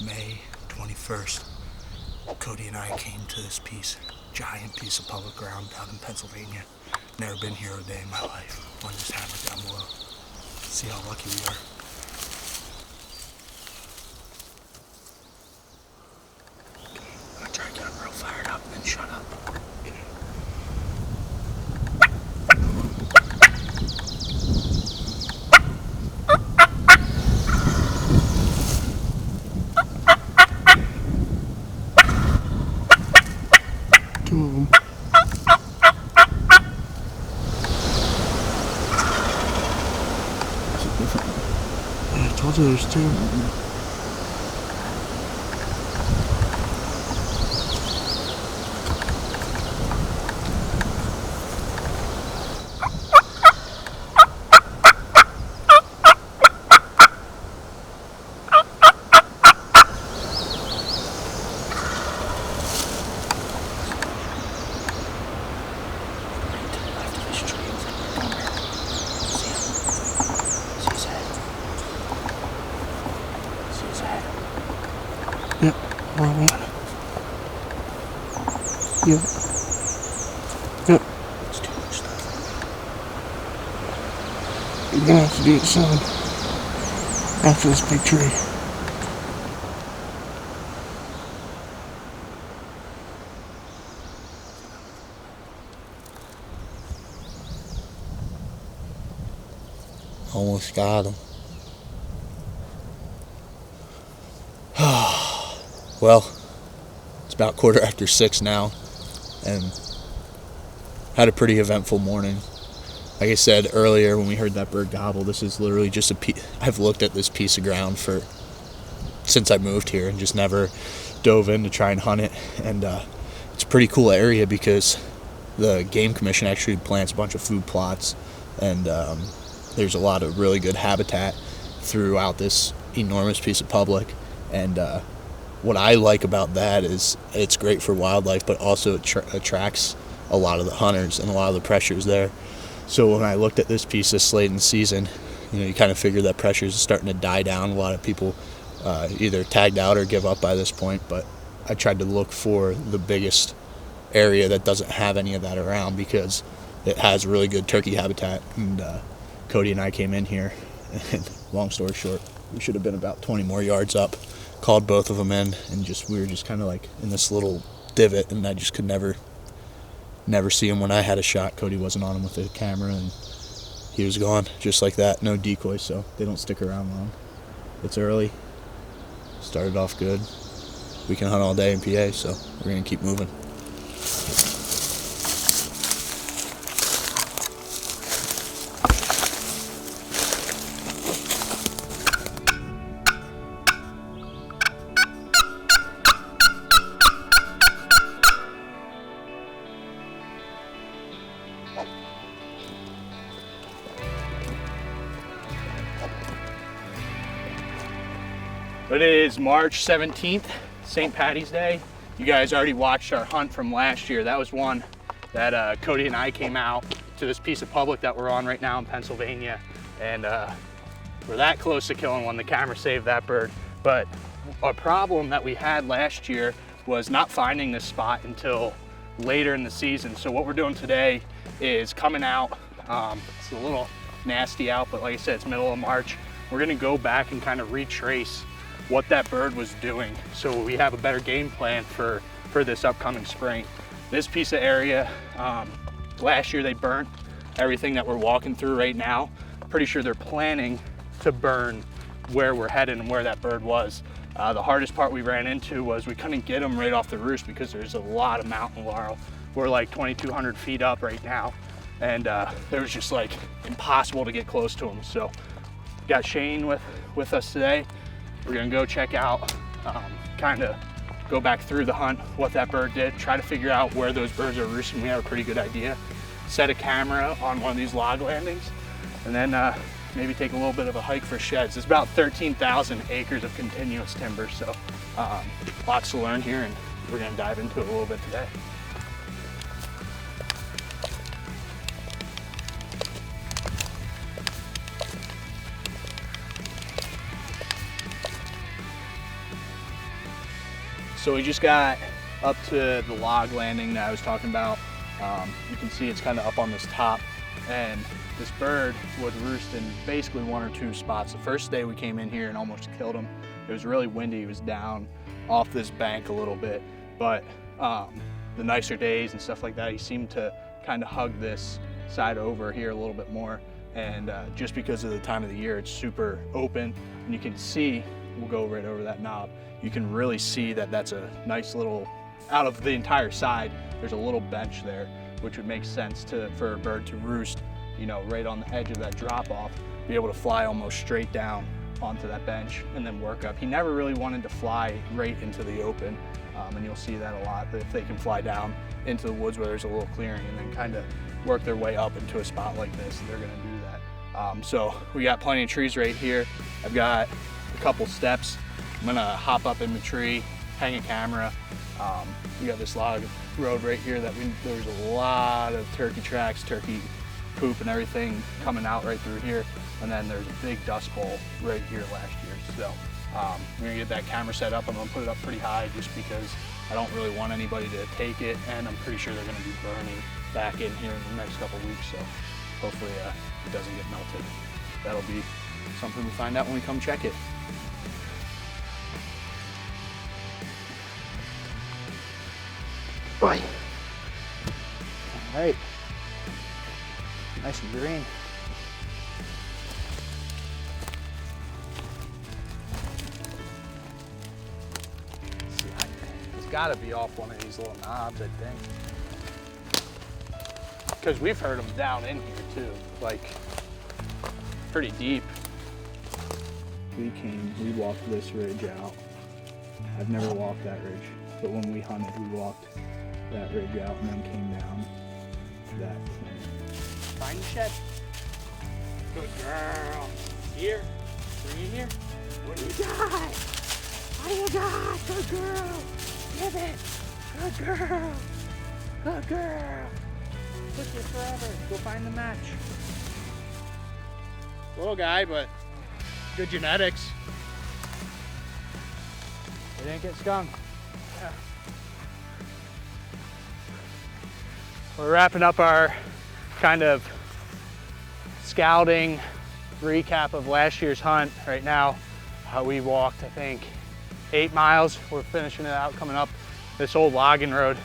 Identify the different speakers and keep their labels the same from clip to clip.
Speaker 1: May 21st, Cody and I came to this giant piece of public ground down in Pennsylvania. Never been here a day in my life. One just hammered down below. See how lucky we are. I'm gonna try to get him real fired up and shut up. Two of them. I told you there's two. Yep, wrong one. Yep. Yep. It's too much stuff. You're gonna have to do it soon. After this big tree.
Speaker 2: Almost got him. Well, it's about 6:15 now, and had a pretty eventful morning. Like I said earlier when we heard that bird gobble, this is literally just I've looked at this piece of ground since I moved here and just never dove in to try and hunt it. And it's a pretty cool area because the Game Commission actually plants a bunch of food plots, and there's a lot of really good habitat throughout this enormous piece of public. And what I like about that is it's great for wildlife, but also it attracts a lot of the hunters and a lot of the pressures there. So when I looked at this piece this late in the season, you kind of figure that pressure is starting to die down. A lot of people either tagged out or give up by this point, but I tried to look for the biggest area that doesn't have any of that around because it has really good turkey habitat. And Cody and I came in here, and long story short, we should have been about 20 more yards up. Called both of them in, and we were just kind of like in this little divot, and I just could never see him when I had a shot. Cody wasn't on him with the camera, and he was gone just like that. No decoys, so they don't stick around long. It's early. Started off good. We can hunt all day in PA, so we're gonna keep moving.
Speaker 3: It is March 17th, St. Patty's Day. You guys already watched our hunt from last year. That was one that Cody and I came out to this piece of public that we're on right now in Pennsylvania. And we're that close to killing one. The camera saved that bird. But a problem that we had last year was not finding this spot until later in the season. So what we're doing today is coming out. It's a little nasty out, but like I said, it's middle of March. We're gonna go back and kind of retrace what that bird was doing so we have a better game plan for this upcoming spring. This piece of area, last year they burnt everything that we're walking through right now. Pretty sure they're planning to burn where we're headed and where that bird was. The hardest part we ran into was we couldn't get them right off the roost because there's a lot of mountain laurel. We're like 2,200 feet up right now, and it was just like impossible to get close to them. So got Shane with us today. We're gonna go check out, kind of go back through the hunt, what that bird did, try to figure out where those birds are roosting. We have a pretty good idea. Set a camera on one of these log landings, and then maybe take a little bit of a hike for sheds. It's about 13,000 acres of continuous timber, so lots to learn here, and we're gonna dive into it a little bit today. So we just got up to the log landing that I was talking about. You can see it's kind of up on this top, and this bird would roost in basically 1 or 2 spots. The first day we came in here and almost killed him. It was really windy. He was down off this bank a little bit, but the nicer days and stuff like that, he seemed to kind of hug this side over here a little bit more. And just because of the time of the year, it's super open, and you can see, we'll go right over that knob, you can really see that that's a nice little, out of the entire side, there's a little bench there, which would make sense for a bird to roost, you know, right on the edge of that drop off, be able to fly almost straight down onto that bench and then work up. He never really wanted to fly right into the open, and you'll see that a lot, that if they can fly down into the woods where there's a little clearing and then kind of work their way up into a spot like this, they're gonna do that. So we got plenty of trees right here. I've got a couple steps. I'm gonna hop up in the tree, hang a camera. We got this log road right here that there's a lot of turkey tracks, turkey poop and everything coming out right through here. And then there's a big dust bowl right here last year. So we're gonna get that camera set up. I'm gonna put it up pretty high just because I don't really want anybody to take it, and I'm pretty sure they're gonna be burning back in here in the next couple of weeks. So hopefully it doesn't get melted. That'll be something we find out when we come check it. Right. All right. Nice and green. It's got to be off one of these little knobs, I think. Because we've heard them down in here too, like pretty deep. We walked this ridge out. I've never walked that ridge, but when we hunted, we walked that ridge out and then came down that thing. Find the shed. Good girl. Here. Bring it here. What do you got? What do you got? Good girl. Give it. Good girl. Good girl. Took you forever. Go find the match. Little guy, but good genetics. They didn't get skunked. Yeah. We're wrapping up our kind of scouting recap of last year's hunt right now. We walked, I think, 8 miles. We're finishing it out, coming up this old logging road.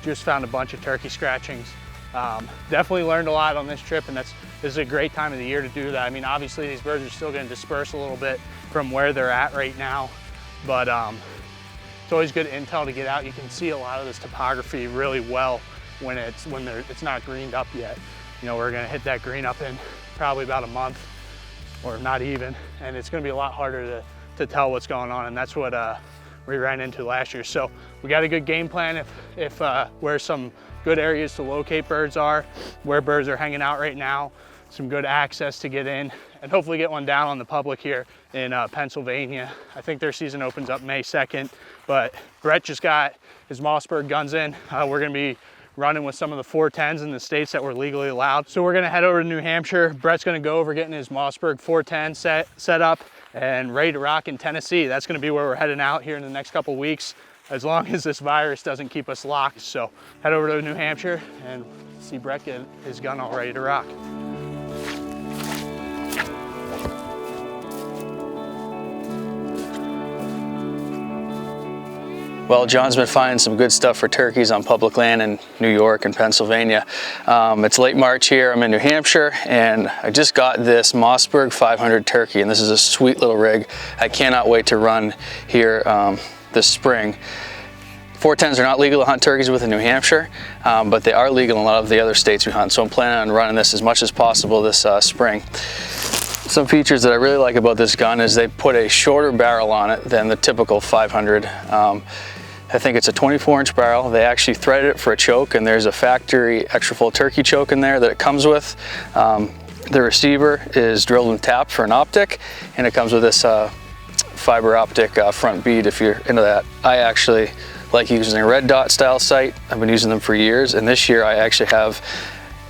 Speaker 3: Just found a bunch of turkey scratchings. Definitely learned a lot on this trip, and this is a great time of the year to do that. I mean, obviously these birds are still going to disperse a little bit from where they're at right now, but it's always good intel to get out. You can see a lot of this topography really well when it's not greened up yet. You know, we're going to hit that green up in probably about a month, or not even, and it's going to be a lot harder to tell what's going on, and that's what we ran into last year. So we got a good game plan if where some good areas to locate birds are, where birds are hanging out right now, some good access to get in, and hopefully get one down on the public here in Pennsylvania. I think their season opens up May 2nd, but Brett just got his Mossberg guns in. We're gonna be running with some of the 410s in the states that were legally allowed. So we're gonna head over to New Hampshire. Brett's gonna go over getting his Mossberg 410 set up and ready to rock in Tennessee. That's gonna be where we're heading out here in the next couple weeks, as long as this virus doesn't keep us locked. So head over to New Hampshire and see Brett get his gun all ready to rock. Well, John's been finding some good stuff for turkeys on public land in New York and Pennsylvania. It's late March here. I'm in New Hampshire, and I just got this Mossberg 500 turkey, and this is a sweet little rig. I cannot wait to run here this spring. 410s are not legal to hunt turkeys with in New Hampshire, but they are legal in a lot of the other states we hunt, so I'm planning on running this as much as possible this spring. Some features that I really like about this gun is they put a shorter barrel on it than the typical 500. I think it's a 24-inch barrel. They actually threaded it for a choke, and there's a factory extra full turkey choke in there that it comes with. The receiver is drilled and tapped for an optic, and it comes with this fiber optic front bead if you're into that. I actually like using a red dot style sight. I've been using them for years, and this year I actually have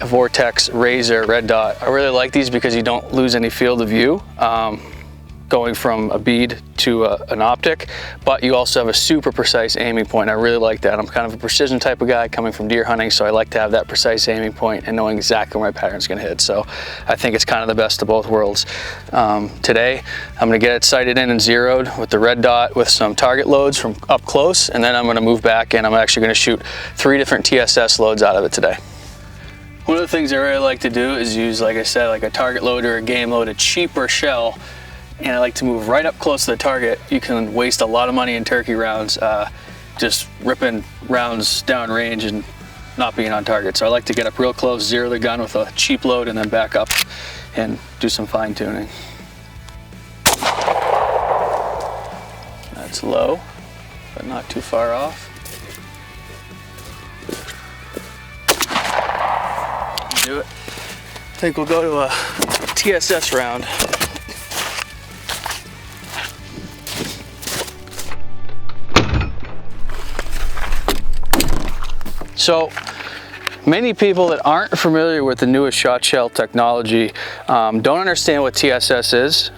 Speaker 3: a Vortex Razor red dot. I really like these because you don't lose any field of view.
Speaker 4: going from a bead to an optic, but you also have a super precise aiming point. I really like that. I'm kind of a precision type of guy coming from deer hunting, so I like to have that precise aiming point and knowing exactly where my pattern's gonna hit. So I think it's kind of the best of both worlds. Today, I'm gonna get it sighted in and zeroed with the red dot with some target loads from up close, and then I'm gonna move back and I'm actually gonna shoot 3 different TSS loads out of it today. One of the things I really like to do is use, like I said, like a target load or a game load, a cheaper shell, and I like to move right up close to the target. You can waste a lot of money in turkey rounds just ripping rounds down range and not being on target. So I like to get up real close, zero the gun with a cheap load, and then back up and do some fine tuning. That's low, but not too far off. Do it. I think we'll go to a TSS round. So many people that aren't familiar with the newest shot shell technology don't understand what TSS is.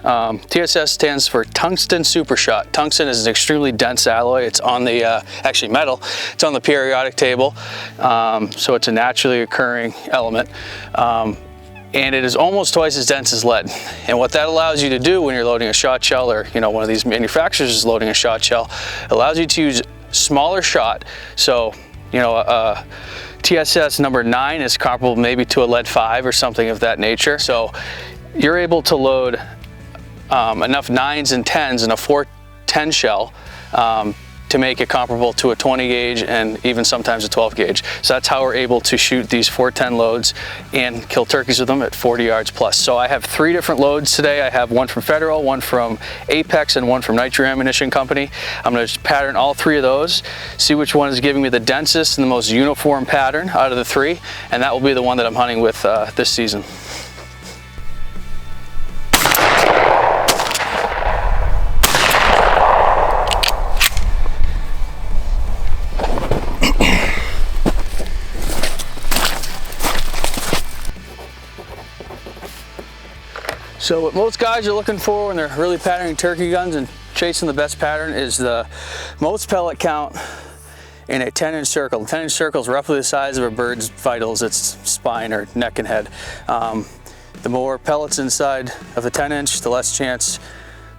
Speaker 4: TSS stands for tungsten super shot. Tungsten is an extremely dense alloy. It's on the, actually metal, it's on the periodic table. So it's a naturally occurring element. And it is almost twice as dense as lead. And what that allows you to do when you're loading a shot shell, or one of these manufacturers is loading a shot shell, allows you to use smaller shot. So TSS number 9 is comparable maybe to a lead 5 or something of that nature. So you're able to load enough 9s and 10s in a 410 shell to make it comparable to a 20 gauge and even sometimes a 12 gauge. So that's how we're able to shoot these 410 loads and kill turkeys with them at 40 yards plus. So I have 3 different loads today. I have one from Federal, one from Apex, and one from Nitro Ammunition Company. I'm gonna pattern all 3 of those, see which one is giving me the densest and the most uniform pattern out of the 3, and that will be the one that I'm hunting with this season. So what most guys are looking for when they're really patterning turkey guns and chasing the best pattern is the most pellet count in a 10-inch circle. A 10-inch circle is roughly the size of a bird's vitals, its spine or neck and head. The more pellets inside of the 10-inch, the less chance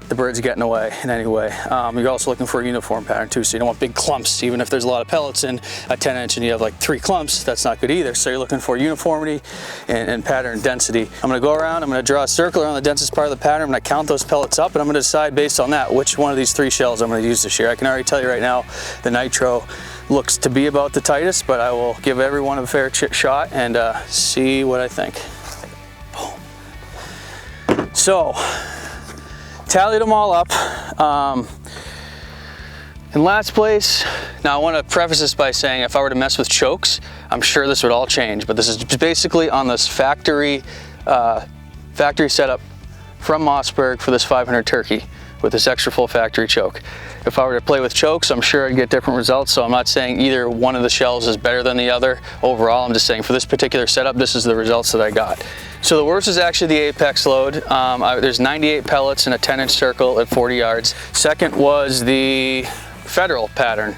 Speaker 4: the bird's getting away in any way. You're also looking for a uniform pattern too, so you don't want big clumps. Even if there's a lot of pellets in a 10-inch and you have like 3 clumps, that's not good either. So you're looking for uniformity and pattern density. I'm gonna go around, I'm gonna draw a circle around the densest part of the pattern, I'm gonna count those pellets up, and I'm gonna decide based on that which one of these 3 shells I'm gonna use this year. I can already tell you right now, the Nitro looks to be about the tightest, but I will give everyone a fair shot and see what I think. Boom. So, tallied them all up. In last place, now I want to preface this by saying if I were to mess with chokes, I'm sure this would all change, but this is basically on this factory setup from Mossberg for this 500 turkey with this extra full factory choke. If I were to play with chokes, I'm sure I'd get different results, so I'm not saying either one of the shells is better than the other. Overall, I'm just saying for this particular setup, this is the results that I got. So the worst is actually the Apex load. There's 98 pellets in a 10-inch circle at 40 yards. Second was the Federal pattern.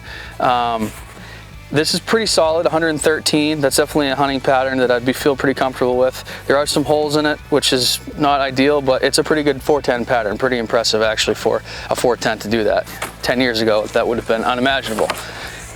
Speaker 4: This is pretty solid, 113. That's definitely a hunting pattern that I'd feel pretty comfortable with. There are some holes in it, which is not ideal, but it's a pretty good 410 pattern. Pretty impressive actually for a 410 to do that. 10 years ago, that would have been unimaginable.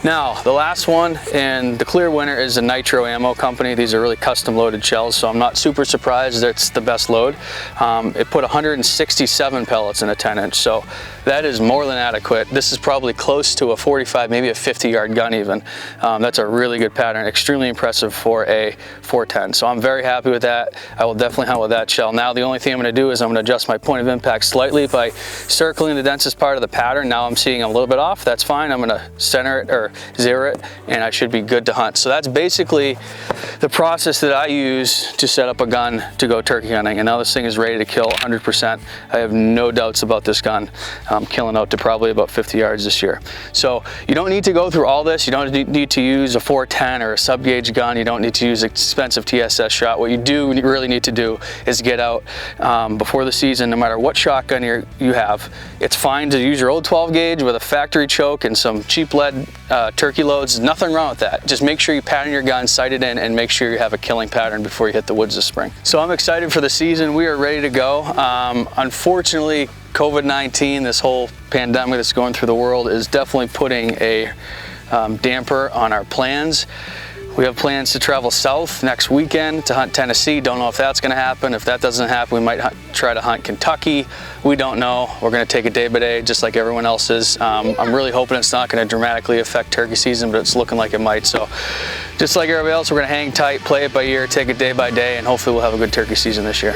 Speaker 4: Now, the last one and the clear winner is the Nitro Ammo Company. These are really custom loaded shells, so I'm not super surprised that it's the best load. It put 167 pellets in a 10-inch, so that is more than adequate. This is probably close to a 45, maybe a 50-yard gun even. That's a really good pattern, extremely impressive for a 410. So I'm very happy with that. I will definitely hunt with that shell. Now the only thing I'm gonna do is I'm gonna adjust my point of impact slightly by circling the densest part of the pattern. Now I'm seeing a little bit off, that's fine. I'm gonna center it or zero it, and I should be good to hunt. So that's basically the process that I use to set up a gun to go turkey hunting. And now this thing is ready to kill 100%. I have no doubts about this gun killing out to probably about 50 yards this year. So you don't need to go through all this. You don't need to use a 410 or a sub gauge gun. You don't need to use expensive TSS shot. What you do really need to do is get out before the season, no matter what shotgun you have. It's fine to use your old 12 gauge with a factory choke and some cheap lead turkey loads. Nothing wrong with that. Just make sure you pattern your gun, sight it in, and make sure you have a killing pattern before you hit the woods this spring. So I'm excited for the season. We are ready to go. Unfortunately, COVID-19, this whole pandemic that's going through the world, is definitely putting a damper on our plans. We have plans to travel south next weekend to hunt Tennessee. Don't know if that's going to happen. If that doesn't happen, we might try to hunt Kentucky. We don't know. We're going to take it day by day, just like everyone else is. I'm really hoping it's not going to dramatically affect turkey season, but it's looking like it might. So just like everybody else, we're going to hang tight, play it by ear, take it day by day, and hopefully we'll have a good turkey season this year.